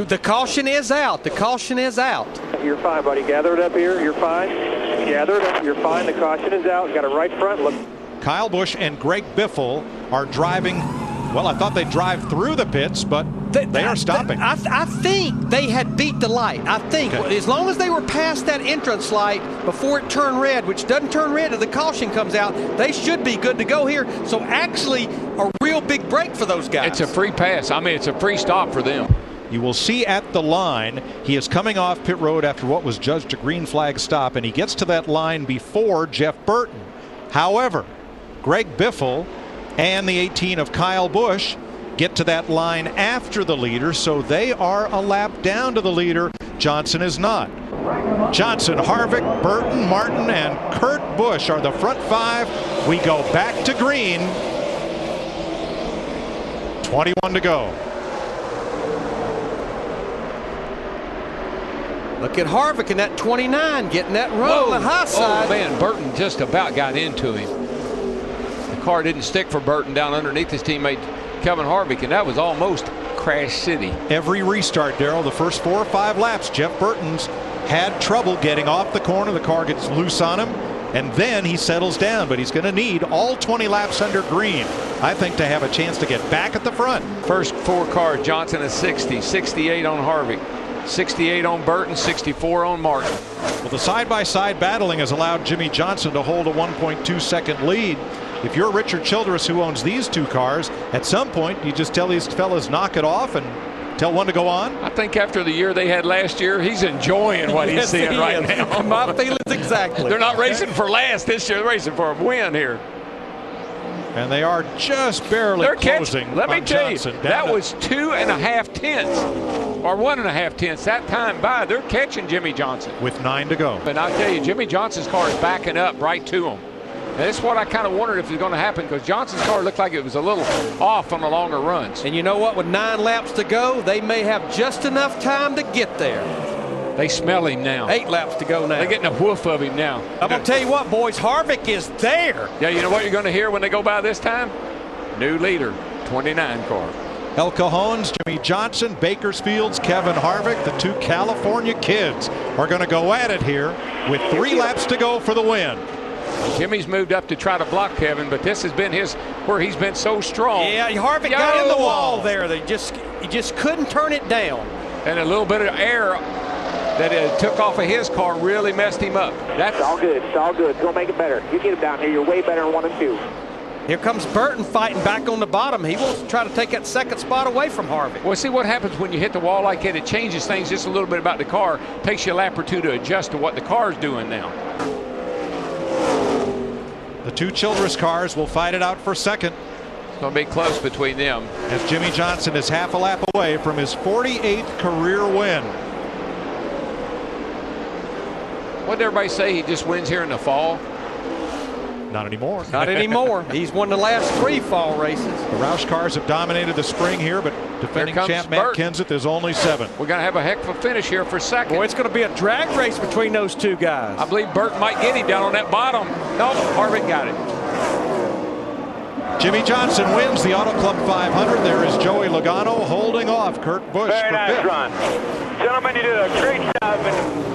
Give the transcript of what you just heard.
The caution is out. The caution is out. You're fine, buddy. Gather it up here. You're fine. Gather it up. You're fine. The caution is out. Got it right front. Look. Kyle Busch and Greg Biffle are driving. Well, I thought they'd drive through the pits, but they are stopping. I think they had beat the light. I think as long as they were past that entrance light before it turned red, which doesn't turn red till the caution comes out, they should be good to go here. So actually a real big break for those guys. It's a free pass. I mean, it's a free stop for them. You will see at the line, he is coming off pit road after what was judged a green flag stop, and he gets to that line before Jeff Burton. However, Greg Biffle and the 18 of Kyle Busch get to that line after the leader, so they are a lap down to the leader. Johnson is not. Johnson, Harvick, Burton, Martin, and Kurt Busch are the front five. We go back to green. 21 to go. Look at Harvick in that 29 getting that roll on the high side. Oh man, Burton just about got into him. The car didn't stick for Burton down underneath his teammate Kevin Harvick, and that was almost Crash City. Every restart, Darrell, the first 4 or 5 laps, Jeff Burton's had trouble getting off the corner. The car gets loose on him, and then he settles down, but he's going to need all 20 laps under green, I think, to have a chance to get back at the front. First 4 cars, Johnson is 60, 68 on Harvick, 68 on Burton, 64 on Martin. Well, the side-by-side battling has allowed Jimmie Johnson to hold a 1.2-second lead. If you're Richard Childress, who owns these 2 cars, at some point you just tell these fellas knock it off and tell one to go on. I think after the year they had last year, he's enjoying what he's seeing right now. My feelings exactly. They're not racing for last this year. They're racing for a win here. And they are just barely closing. Let me tell you, Johnson. that was 2.5 tenths or 1.5 tenths that time by. They're catching Jimmie Johnson with 9 to go. But I'll tell you, Jimmie Johnson's car is backing up right to him. And that's what I kind of wondered if it was going to happen, because Johnson's car looked like it was a little off on the longer runs. And you know what? With 9 laps to go, they may have just enough time to get there. They smell him now. 8 laps to go now. They're getting a whoof of him now. I'm going to tell you what, boys, Harvick is there. Yeah, you know what you're going to hear when they go by this time? New leader, 29 car. El Cajon's, Jimmie Johnson, Bakersfield's Kevin Harvick, the 2 California kids are going to go at it here with 3 laps to go for the win. Jimmy's moved up to try to block Kevin, but this has been where he's been so strong. Yeah, Harvick got in the wall there. He just couldn't turn it down. And a little bit of air that it took off of his car really messed him up. That's all good. It's all good. Go make it better. You get him down here. You're way better in 1 and 2. Here comes Burton fighting back on the bottom. He wants to try to take that second spot away from Harvick. Well, see what happens when you hit the wall like that. It changes things just a little bit about the car. Takes you a lap or 2 to adjust to what the car's doing now. The 2 Childress cars will fight it out for second. It's going to be close between them. As Jimmie Johnson is half a lap away from his 48th career win. What did everybody say? He just wins here in the fall? Not anymore. Not anymore. He's won the last 3 fall races. The Roush cars have dominated the spring here, but defending champ Matt Kenseth is only 7. We're going to have a heck of a finish here for second. Boy, it's going to be a drag race between those 2 guys. I believe Burton might get him down on that bottom. No, Harvick got it. Jimmie Johnson wins the Auto Club 500. There is Joey Logano holding off Kurt Busch. Very nice run. Gentlemen, you did a great job.